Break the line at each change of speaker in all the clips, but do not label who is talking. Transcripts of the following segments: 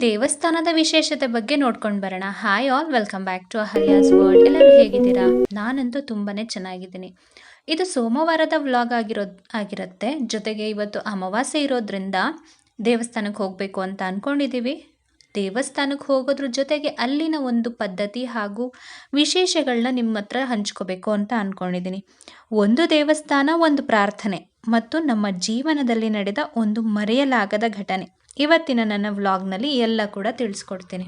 ದೇವಸ್ಥಾನದ ವಿಶೇಷತೆ ಬಗ್ಗೆ ನೋಡ್ಕೊಂಡು ಬರೋಣ. Hi all, welcome back to Hariya's world. ಎಲ್ಲರೂ ಹೇಗಿದ್ದೀರಾ? ನಾನಂತೂ ತುಂಬಾನೇ ಚೆನ್ನಾಗಿದ್ದೀನಿ. ಇದು ಸೋಮವಾರದ ವ್ಲಾಗ್ ಆಗಿರುತ್ತೆ. ಜೊತೆಗೆ ಇವತ್ತು ಅಮಾವಾಸ್ಯೆ ಇರೋದ್ರಿಂದ ದೇವಸ್ಥಾನಕ್ಕೆ ಹೋಗಬೇಕು ಅಂತ ಅಂದ್ಕೊಂಡಿದ್ದೀವಿ. ದೇವಸ್ಥಾನಕ್ಕೆ ಹೋಗೋದ್ರ ಜೊತೆಗೆ ಅಲ್ಲಿನ ಒಂದು ಪದ್ಧತಿ ಹಾಗೂ ವಿಶೇಷಗಳನ್ನ ನಿಮ್ಮ ಹತ್ರ ಹಂಚ್ಕೋಬೇಕು ಅಂತ ಅಂದ್ಕೊಂಡಿದ್ದೀನಿ. ಒಂದು ದೇವಸ್ಥಾನ, ಒಂದು ಪ್ರಾರ್ಥನೆ ಮತ್ತು ನಮ್ಮ ಜೀವನದಲ್ಲಿ ನಡೆದ ಒಂದು ಮರೆಯಲಾಗದ ಘಟನೆ ಇವತ್ತಿನ ನನ್ನ ವ್ಲಾಗ್ನಲ್ಲಿ ಎಲ್ಲ ಕೂಡ ತಿಳಿಸ್ಕೊಡ್ತೀನಿ.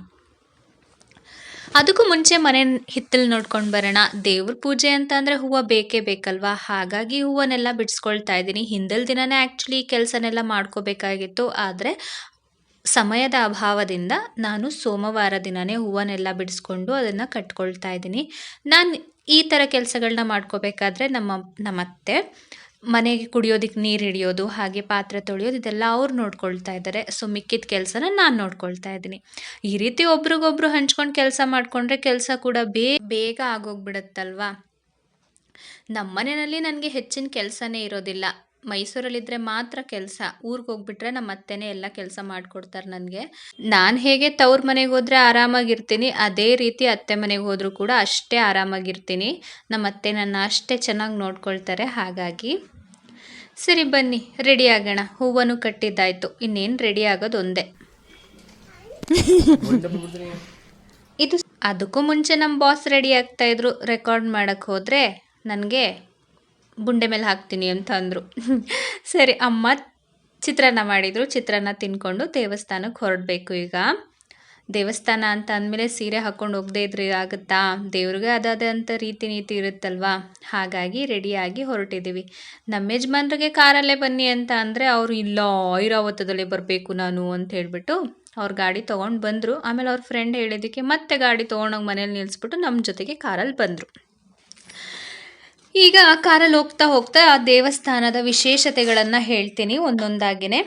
ಅದಕ್ಕೂ ಮುಂಚೆ ಮನೆ ಹಿತ್ತಲು ನೋಡ್ಕೊಂಡು ಬರೋಣ. ದೇವ್ರ ಪೂಜೆ ಅಂತ ಅಂದರೆ ಹೂವು ಬೇಕೇ ಬೇಕಲ್ವಾ, ಹಾಗಾಗಿ ಹೂವನ್ನೆಲ್ಲ ಬಿಡಿಸ್ಕೊಳ್ತಾ ಇದ್ದೀನಿ. ಹಿಂದಿನ ದಿನನೇ ಆ್ಯಕ್ಚುಲಿ ಕೆಲಸನೆಲ್ಲ ಮಾಡ್ಕೋಬೇಕಾಗಿತ್ತು, ಆದರೆ ಸಮಯದ ಅಭಾವದಿಂದ ನಾನು ಸೋಮವಾರ ದಿನವೇ ಹೂವನ್ನೆಲ್ಲ ಬಿಡಿಸ್ಕೊಂಡು ಅದನ್ನು ಕಟ್ಕೊಳ್ತಾ ಇದ್ದೀನಿ. ನಾನು ಈ ಥರ ಕೆಲಸಗಳನ್ನ ಮಾಡ್ಕೋಬೇಕಾದ್ರೆ ನಮ್ಮತ್ತೆ ಮನೆಗೆ ಕುಡಿಯೋದಕ್ಕೆ ನೀರು ಹಿಡಿಯೋದು, ಹಾಗೆ ಪಾತ್ರೆ ತೊಳೆಯೋದು, ಇದೆಲ್ಲ ಅವ್ರು ನೋಡ್ಕೊಳ್ತಾ ಇದ್ದಾರೆ. ಸೊ ಮಿಕ್ಕಿದ ಕೆಲಸನ ನಾನು ನೋಡ್ಕೊಳ್ತಾ ಇದ್ದೀನಿ. ಈ ರೀತಿ ಒಬ್ರಿಗೊಬ್ರು ಹಂಚ್ಕೊಂಡು ಕೆಲಸ ಮಾಡಿಕೊಂಡ್ರೆ ಕೆಲಸ ಕೂಡ ಬೇಗ ಆಗೋಗ್ಬಿಡುತ್ತಲ್ವಾ. ನಮ್ಮ ಮನೆಯಲ್ಲಿ ನನಗೆ ಹೆಚ್ಚಿನ ಕೆಲಸನೇ ಇರೋದಿಲ್ಲ. ಮೈಸೂರಲ್ಲಿದ್ದರೆ ಮಾತ್ರ ಕೆಲಸ. ಊರಿಗೆ ಹೋಗ್ಬಿಟ್ರೆ ನಮ್ಮ ಅತ್ತೆನೇ ಎಲ್ಲ ಕೆಲಸ ಮಾಡಿಕೊಡ್ತಾರೆ ನನಗೆ. ನಾನು ಹೇಗೆ ತವ್ರ ಮನೆಗೆ ಹೋದರೆ ಆರಾಮಾಗಿರ್ತೀನಿ, ಅದೇ ರೀತಿ ಅತ್ತೆ ಮನೆಗೆ ಹೋದರೂ ಕೂಡ ಅಷ್ಟೇ ಆರಾಮಾಗಿರ್ತೀನಿ. ನಮ್ಮ ಅತ್ತೆ ನನ್ನ ಅಷ್ಟೇ ಚೆನ್ನಾಗಿ ನೋಡ್ಕೊಳ್ತಾರೆ. ಹಾಗಾಗಿ ಸರಿ ಬನ್ನಿ ರೆಡಿ ಆಗೋಣ. ಹೂವನ್ನು ಕಟ್ಟಿದ್ದಾಯಿತು, ಇನ್ನೇನು ರೆಡಿ ಆಗೋದು ಒಂದೇ. ಇದು ಅದಕ್ಕೂ ಮುಂಚೆ ನಮ್ಮ ಬಾಸ್ ರೆಡಿ ಆಗ್ತಾಯಿದ್ರು. ರೆಕಾರ್ಡ್ ಮಾಡೋಕ್ಕೆ ಹೋದರೆ ನನಗೆ ಬುಂಡೆ ಮೇಲೆ ಹಾಕ್ತೀನಿ ಅಂತ ಅಂದರು. ಸರಿ, ಅಮ್ಮ ಚಿತ್ರಾನ್ನ ಮಾಡಿದರು. ಚಿತ್ರಾನ್ನ ತಿನ್ಕೊಂಡು ದೇವಸ್ಥಾನಕ್ಕೆ ಹೊರಡಬೇಕು. ಈಗ ದೇವಸ್ಥಾನ ಅಂತ ಅಂದಮೇಲೆ ಸೀರೆ ಹಾಕ್ಕೊಂಡು ಹೋಗದೇ ಇದ್ರೆ ಆಗುತ್ತಾ? ದೇವ್ರಿಗೆ ಅದಾದಂಥ ರೀತಿ ನೀತಿ ಇರುತ್ತಲ್ವಾ. ಹಾಗಾಗಿ ರೆಡಿಯಾಗಿ ಹೊರಟಿದ್ದೀವಿ. ನಮ್ಮ ಯಜಮಾನ್ರಿಗೆ ಕಾರಲ್ಲೇ ಬನ್ನಿ ಅಂತ ಅಂದರೆ ಅವರು ಇಲ್ಲ, ಐರಾವತದಲ್ಲೇ ಬರಬೇಕು ನಾನು ಅಂತ ಹೇಳಿಬಿಟ್ಟು ಅವ್ರ ಗಾಡಿ ತೊಗೊಂಡು ಬಂದರು. ಆಮೇಲೆ ಅವ್ರ ಫ್ರೆಂಡ್ ಹೇಳಿದ್ದಕ್ಕೆ ಮತ್ತೆ ಗಾಡಿ ತೊಗೊಂಡೋಗಿ ಮನೇಲಿ ನಿಲ್ಲಿಸ್ಬಿಟ್ಟು ನಮ್ಮ ಜೊತೆಗೆ ಕಾರಲ್ಲಿ ಬಂದರು. ಈಗ ಕಾರಲ್ಲಿ ಹೋಗ್ತಾ ಹೋಗ್ತಾ ಆ ದೇವಸ್ಥಾನದ ವಿಶೇಷತೆಗಳನ್ನು ಹೇಳ್ತೀನಿ ಒಂದೊಂದಾಗಿನೇ.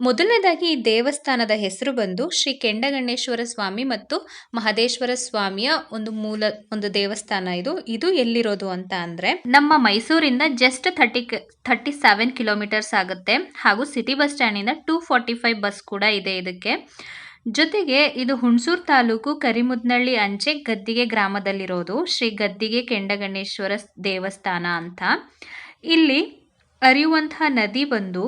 ಮೊದಲನೇದಾಗಿ ಈ ದೇವಸ್ಥಾನದ ಹೆಸರು ಬಂದು ಶ್ರೀ ಕೆಂಡಗಣ್ಣೇಶ್ವರ ಸ್ವಾಮಿ ಮತ್ತು ಮಹದೇಶ್ವರ ಸ್ವಾಮಿಯ ಒಂದು ದೇವಸ್ಥಾನ. ಇದು ಎಲ್ಲಿರೋದು ಅಂತ ಅಂದರೆ ನಮ್ಮ ಮೈಸೂರಿಂದ ಜಸ್ಟ್ 37 ಕಿಲೋಮೀಟರ್ಸ್ ಆಗುತ್ತೆ. ಹಾಗೂ ಸಿಟಿ ಬಸ್ ಸ್ಟ್ಯಾಂಡಿಂದ 245 ಬಸ್ ಕೂಡ ಇದೆ ಇದಕ್ಕೆ. ಜೊತೆಗೆ ಇದು ಹುಣಸೂರು ತಾಲೂಕು ಕರಿಮುದ್ನಳ್ಳಿ ಅಂಚೆ ಗದ್ದಿಗೆ ಗ್ರಾಮದಲ್ಲಿರೋದು ಶ್ರೀ ಗದ್ದಿಗೆ ಕೆಂಡಗಣ್ಣೇಶ್ವರ ದೇವಸ್ಥಾನ ಅಂತ. ಇಲ್ಲಿ ಹರಿಯುವಂತಹ ನದಿ ಬಂದು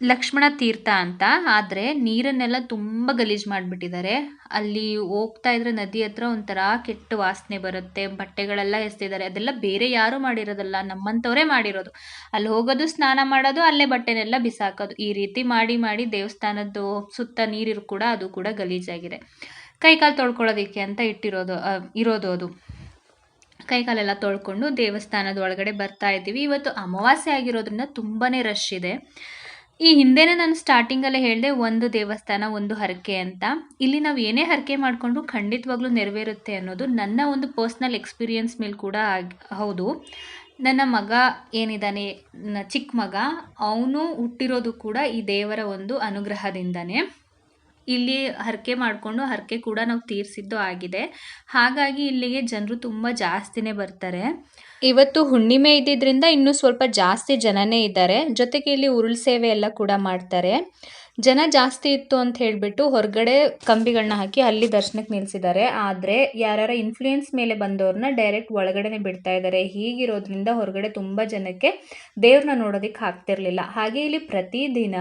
ಲಕ್ಷ್ಮಣ ತೀರ್ಥ ಅಂತ. ಆದರೆ ನೀರನ್ನೆಲ್ಲ ತುಂಬ ಗಲೀಜು ಮಾಡಿಬಿಟ್ಟಿದ್ದಾರೆ. ಅಲ್ಲಿ ಹೋಗ್ತಾ ಇದ್ರೆ ನದಿ ಹತ್ರ ಒಂಥರ ಕೆಟ್ಟ ವಾಸನೆ ಬರುತ್ತೆ. ಬಟ್ಟೆಗಳೆಲ್ಲ ಎಸ್ತಿದ್ದಾರೆ. ಅದೆಲ್ಲ ಬೇರೆ ಯಾರೂ ಮಾಡಿರೋದಲ್ಲ, ನಮ್ಮಂಥವರೇ ಮಾಡಿರೋದು. ಅಲ್ಲಿ ಹೋಗೋದು, ಸ್ನಾನ ಮಾಡೋದು, ಅಲ್ಲೇ ಬಟ್ಟೆನೆಲ್ಲ ಬಿಸಾಕೋದು. ಈ ರೀತಿ ಮಾಡಿ ಮಾಡಿ ದೇವಸ್ಥಾನದ್ದು ಸುತ್ತ ನೀರಿರು ಕೂಡ ಅದು ಕೂಡ ಗಲೀಜಾಗಿದೆ. ಕೈಕಾಲು ತೊಳ್ಕೊಳ್ಳೋದಕ್ಕೆ ಅಂತ ಇರೋದು ಅದು. ಕೈಕಾಲೆಲ್ಲ ತೊಳ್ಕೊಂಡು ದೇವಸ್ಥಾನದ ಒಳಗಡೆ ಬರ್ತಾ ಇದ್ದೀವಿ. ಇವತ್ತು ಅಮಾವಾಸ್ಯೆ ಆಗಿರೋದ್ರಿಂದ ತುಂಬಾ ರಶ್ ಇದೆ. ಈ ಹಿಂದೆನೇ ನಾನು ಸ್ಟಾರ್ಟಿಂಗಲ್ಲೇ ಹೇಳಿದೆ, ಒಂದು ದೇವಸ್ಥಾನ ಒಂದು ಹರಕೆ ಅಂತ. ಇಲ್ಲಿ ನಾವು ಏನೇ ಹರಕೆ ಮಾಡಿಕೊಂಡು ಖಂಡಿತವಾಗ್ಲೂ ನೆರವೇರುತ್ತೆ ಅನ್ನೋದು ನನ್ನ ಒಂದು ಪರ್ಸ್ನಲ್ ಎಕ್ಸ್ಪೀರಿಯನ್ಸ್ ಮೇಲೆ ಕೂಡ ಹೌದು. ನನ್ನ ಮಗ ಏನಿದ್ದಾನೆ, ಚಿಕ್ಕ ಮಗ, ಅವನು ಹುಟ್ಟಿರೋದು ಕೂಡ ಈ ದೇವರ ಒಂದು ಅನುಗ್ರಹದಿಂದನೇ. ಇಲ್ಲಿ ಹರಕೆ ಮಾಡಿಕೊಂಡು ಹರಕೆ ಕೂಡ ನಾವು ತೀರಿಸಿದ್ದು ಆಗಿದೆ. ಹಾಗಾಗಿ ಇಲ್ಲಿಗೆ ಜನರು ತುಂಬ ಜಾಸ್ತಿನೇ ಬರ್ತಾರೆ. ಇವತ್ತು ಹುಣ್ಣಿಮೆ ಇದ್ದಿದ್ದರಿಂದ ಇನ್ನೂ ಸ್ವಲ್ಪ ಜಾಸ್ತಿ ಜನನೇ ಇದ್ದಾರೆ. ಜೊತೆಗೆ ಇಲ್ಲಿ ಉರುಳು ಸೇವೆ ಎಲ್ಲ ಕೂಡ ಮಾಡ್ತಾರೆ. ಜನ ಜಾಸ್ತಿ ಇತ್ತು ಅಂತ ಹೇಳಿಬಿಟ್ಟು ಹೊರಗಡೆ ಕಂಬಿಗಳನ್ನ ಹಾಕಿ ಅಲ್ಲಿ ದರ್ಶನಕ್ಕೆ ನಿಲ್ಲಿಸಿದ್ದಾರೆ. ಆದರೆ ಯಾರ್ಯಾರ ಇನ್ಫ್ಲೂಯೆನ್ಸ್ ಮೇಲೆ ಬಂದವ್ರನ್ನ ಡೈರೆಕ್ಟ್ ಒಳಗಡೆನೆ ಬಿಡ್ತಾ ಇದ್ದಾರೆ. ಹೀಗಿರೋದ್ರಿಂದ ಹೊರಗಡೆ ತುಂಬ ಜನಕ್ಕೆ ದೇವ್ರನ್ನ ನೋಡೋದಕ್ಕೆ ಆಗ್ತಿರ್ಲಿಲ್ಲ. ಹಾಗೆ ಇಲ್ಲಿ ಪ್ರತಿದಿನ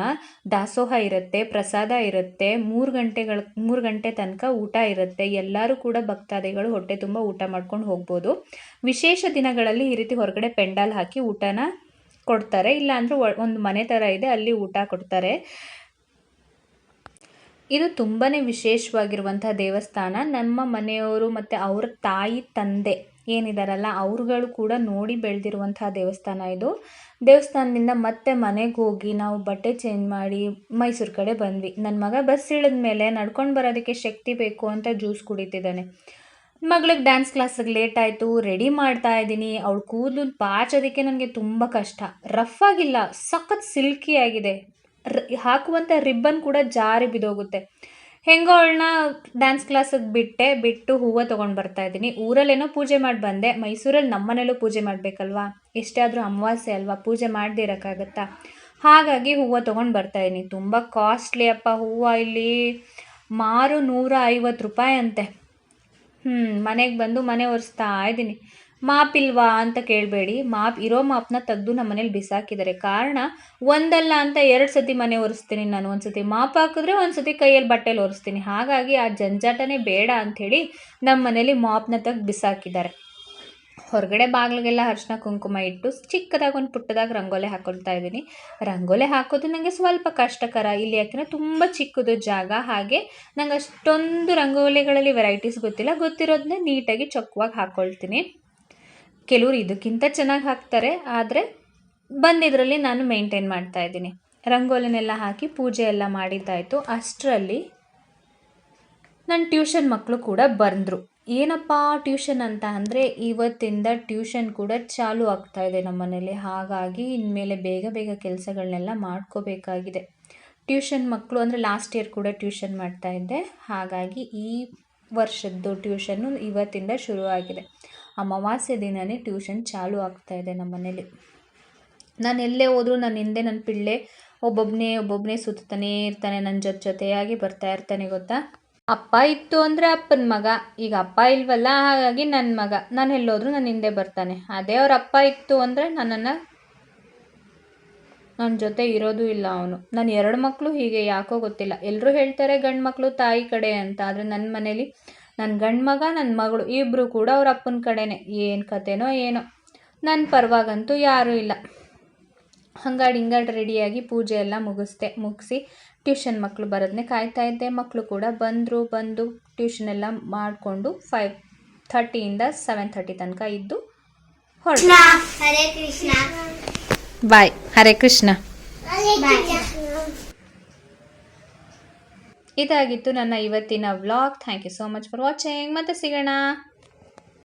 ದಾಸೋಹ ಇರುತ್ತೆ, ಪ್ರಸಾದ ಇರುತ್ತೆ, 3 ಗಂಟೆ ತನಕ ಊಟ ಇರುತ್ತೆ. ಎಲ್ಲರೂ ಕೂಡ ಭಕ್ತಾದಿಗಳು ಹೊಟ್ಟೆ ತುಂಬ ಊಟ ಮಾಡ್ಕೊಂಡು ಹೋಗ್ಬೋದು. ವಿಶೇಷ ದಿನಗಳಲ್ಲಿ ಈ ರೀತಿ ಹೊರಗಡೆ ಪೆಂಡಾಲ್ ಹಾಕಿ ಊಟನ ಕೊಡ್ತಾರೆ. ಇಲ್ಲ ಅಂದರೆ ಒಂದು ಮನೆ ಥರ ಇದೆ, ಅಲ್ಲಿ ಊಟ ಕೊಡ್ತಾರೆ. ಇದು ತುಂಬಾ ವಿಶೇಷವಾಗಿರುವಂಥ ದೇವಸ್ಥಾನ. ನಮ್ಮ ಮನೆಯವರು ಮತ್ತು ಅವ್ರ ತಾಯಿ ತಂದೆ ಏನಿದಾರಲ್ಲ ಅವ್ರುಗಳು ಕೂಡ ನೋಡಿ ಬೆಳೆದಿರುವಂತಹ ದೇವಸ್ಥಾನ ಇದು. ದೇವಸ್ಥಾನದಿಂದ ಮತ್ತೆ ಮನೆಗೆ ಹೋಗಿ ನಾವು ಬಟ್ಟೆ ಚೇಂಜ್ ಮಾಡಿ ಮೈಸೂರು ಕಡೆ ಬಂದ್ವಿ. ನನ್ನ ಮಗ ಬಸ್ ಇಳಿದ ಮೇಲೆ ನಡ್ಕೊಂಡು ಬರೋದಕ್ಕೆ ಶಕ್ತಿ ಬೇಕು ಅಂತ ಜ್ಯೂಸ್ ಕುಡಿತಿದ್ದಾನೆ. ಮಗಳಿಗೆ ಡ್ಯಾನ್ಸ್ ಕ್ಲಾಸಿಗೆ ಲೇಟ್ ಆಯಿತು, ರೆಡಿ ಮಾಡ್ತಾ ಇದ್ದೀನಿ. ಅವಳು ಕೂದಲು ಬಾಚೋದಕ್ಕೆ ನನಗೆ ತುಂಬ ಕಷ್ಟ. ರಫ್ ಆಗಿಲ್ಲ, ಸಖತ್ ಸಿಲ್ಕಿ ಆಗಿದೆ. ಹಾಕುವಂಥ ರಿಬ್ಬನ್ ಕೂಡ ಜಾರಿ ಬಿದ್ದೋಗುತ್ತೆ. ಹೆಂಗೋ ಅವಳನ್ನ ಡ್ಯಾನ್ಸ್ ಕ್ಲಾಸಿಗೆ ಬಿಟ್ಟು ಹೂವು ತೊಗೊಂಡು ಬರ್ತಾ ಇದ್ದೀನಿ. ಊರಲ್ಲೇನೋ ಪೂಜೆ ಮಾಡಿ ಬಂದೆ. ಮೈಸೂರಲ್ಲಿ ನಮ್ಮನೇಲೂ ಪೂಜೆ ಮಾಡಬೇಕಲ್ವಾ, ಎಷ್ಟೇ ಆದರೂ ಅಮಾವಾಸ್ಯೆ ಅಲ್ವಾ, ಪೂಜೆ ಮಾಡದೇ ಇರೋಕ್ಕಾಗತ್ತಾ? ಹಾಗಾಗಿ ಹೂವು ತೊಗೊಂಡು ಬರ್ತಾಯಿದ್ದೀನಿ. ತುಂಬ ಕಾಸ್ಟ್ಲಿ ಅಪ್ಪ ಹೂವು, ಇಲ್ಲಿ ಮಾರು 150 ರೂಪಾಯಿ ಅಂತೆ. ಮನೆಗೆ ಬಂದು ಮನೆ ಒರೆಸ್ತಾ ಇದ್ದೀನಿ. ಮಾಪಿಲ್ವಾ ಅಂತ ಕೇಳಬೇಡಿ, ಇರೋ ಮಾಪನ್ನ ತೆಗೆದು ನಮ್ಮ ಮನೇಲಿ ಬಿಸಾಕಿದ್ದಾರೆ. ಕಾರಣ ಒಂದಲ್ಲ ಅಂತ 2 ಸತಿ ಮನೆ ಒರೆಸ್ತೀನಿ ನಾನು. ಒಂದು ಸತಿ ಮಾಪ್ ಹಾಕಿದ್ರೆ ಒಂದು ಸತಿ ಕೈಯಲ್ಲಿ ಬಟ್ಟೆಲಿ ಒರೆಸ್ತೀನಿ. ಹಾಗಾಗಿ ಆ ಜಂಜಾಟನೇ ಬೇಡ ಅಂಥೇಳಿ ನಮ್ಮ ಮನೇಲಿ ಮಾಪ್ನ ತೆಗೆದು ಬಿಸಾಕಿದ್ದಾರೆ. ಹೊರಗಡೆ ಬಾಗಿಲಿಗೆಲ್ಲ ಅರಿಶಿನ ಕುಂಕುಮ ಇಟ್ಟು ಚಿಕ್ಕದಾಗಿ ಒಂದು ಪುಟ್ಟದಾಗಿ ರಂಗೋಲಿ ಹಾಕೊಳ್ತಾ ಇದ್ದೀನಿ. ರಂಗೋಲಿ ಹಾಕೋದು ನನಗೆ ಸ್ವಲ್ಪ ಕಷ್ಟಕರ ಇಲ್ಲಿ, ಯಾಕೆಂದರೆ ತುಂಬ ಚಿಕ್ಕದು ಜಾಗ. ಹಾಗೆ ನಂಗೆ ಅಷ್ಟೊಂದು ರಂಗೋಲಿಗಳಲ್ಲಿ ವೆರೈಟೀಸ್ ಗೊತ್ತಿಲ್ಲ. ಗೊತ್ತಿರೋದನ್ನೇ ನೀಟಾಗಿ ಚೊಕ್ಕವಾಗಿ ಹಾಕ್ಕೊಳ್ತೀನಿ. ಕೆಲವರು ಇದಕ್ಕಿಂತ ಚೆನ್ನಾಗಿ ಹಾಕ್ತಾರೆ, ಆದರೆ ಬಂದಿದ್ರಲ್ಲಿ ನಾನು ಮೇಂಟೈನ್ ಮಾಡ್ತಾಯಿದ್ದೀನಿ. ರಂಗೋಲಿನೆಲ್ಲ ಹಾಕಿ ಪೂಜೆ ಎಲ್ಲ ಮಾಡಿದ್ದಾಯಿತು. ಅಷ್ಟರಲ್ಲಿ ನನ್ನ ಟ್ಯೂಷನ್ ಮಕ್ಕಳು ಕೂಡ ಬಂದರು. ಏನಪ್ಪ ಟ್ಯೂಷನ್ ಅಂತ ಅಂದರೆ, ಇವತ್ತಿಂದ ಟ್ಯೂಷನ್ ಕೂಡ ಚಾಲೂ ಆಗ್ತಾಯಿದೆ ನಮ್ಮ ಮನೇಲಿ. ಹಾಗಾಗಿ ಇನ್ಮೇಲೆ ಬೇಗ ಬೇಗ ಕೆಲಸಗಳನ್ನೆಲ್ಲ ಮಾಡ್ಕೋಬೇಕಾಗಿದೆ. ಟ್ಯೂಷನ್ ಮಕ್ಕಳು ಅಂದರೆ ಲಾಸ್ಟ್ ಇಯರ್ ಕೂಡ ಟ್ಯೂಷನ್ ಮಾಡ್ತಾಯಿದ್ದೆ. ಹಾಗಾಗಿ ಈ ವರ್ಷದ್ದು ಟ್ಯೂಷನ್ನು ಇವತ್ತಿಂದ ಶುರುವಾಗಿದೆ. ಅಮಾವಾಸ್ಯೆ ದಿನವೇ ಟ್ಯೂಷನ್ ಚಾಲೂ ಆಗ್ತಾಯಿದೆ ನಮ್ಮ ಮನೇಲಿ. ನಾನು ಎಲ್ಲೇ ಹೋದರೂ ನನ್ನ ಹಿಂದೆ ನನ್ನ ಪಿಳ್ಳೆ ಒಬ್ಬೊಬ್ಬನೇ ಸುತ್ತಾನೇ ಇರ್ತಾನೆ, ನನ್ನ ಜೊತೆಯಾಗಿ ಬರ್ತಾ ಇರ್ತಾನೆ ಗೊತ್ತಾ. ಅಪ್ಪ ಇತ್ತು ಅಂದರೆ ಅಪ್ಪನ ಮಗ, ಈಗ ಅಪ್ಪ ಇಲ್ವಲ್ಲ, ಹಾಗಾಗಿ ನನ್ನ ಮಗ. ನಾನು ಎಲ್ಲೋದ್ರೂ ನನ್ನ ಹಿಂದೆ ಬರ್ತಾನೆ. ಅದೇ ಅವ್ರ ಅಪ್ಪ ಇತ್ತು ಅಂದರೆ ನನ್ನ ಜೊತೆ ಇರೋದು ಇಲ್ಲ ಅವನು. ನನ್ನ 2 ಮಕ್ಕಳು ಹೀಗೆ, ಯಾಕೋ ಗೊತ್ತಿಲ್ಲ. ಎಲ್ಲರೂ ಹೇಳ್ತಾರೆ ಗಂಡು ಮಕ್ಕಳು ತಾಯಿ ಕಡೆ ಅಂತ, ಆದರೆ ನನ್ನ ಮನೇಲಿ ನನ್ನ ಗಂಡು ಮಗ ನನ್ನ ಮಗಳು ಇಬ್ಬರು ಕೂಡ ಅವ್ರ ಅಪ್ಪನ ಕಡೆನೇ. ಏನು ಕತೆನೋ ಏನೋ, ನನ್ನ ಪರವಾಗಂತೂ ಯಾರೂ ಇಲ್ಲ. ಹಿಂಗಾಡಿ ರೆಡಿಯಾಗಿ ಪೂಜೆ ಎಲ್ಲ ಮುಗಿಸಿ ಟ್ಯೂಷನ್ ಮಕ್ಕಳು ಬರೋದನ್ನೇ ಕಾಯ್ತಾ ಇದ್ದೆ. ಮಕ್ಕಳು ಕೂಡ ಬಂದು ಟ್ಯೂಷನ್ ಎಲ್ಲ ಮಾಡಿಕೊಂಡು 5:30 7:30 ತನಕ ಇದ್ದು ಹೊರಟು.
ಹರೇ ಕೃಷ್ಣ.
ಬಾಯ್. ಹರೇ ಕೃಷ್ಣ. ಇದಾಗಿತ್ತು ನನ್ನ ಇವತ್ತಿನ vlog. Thank you so much for watching. ಮತ್ತೆ ಸಿಗೋಣ.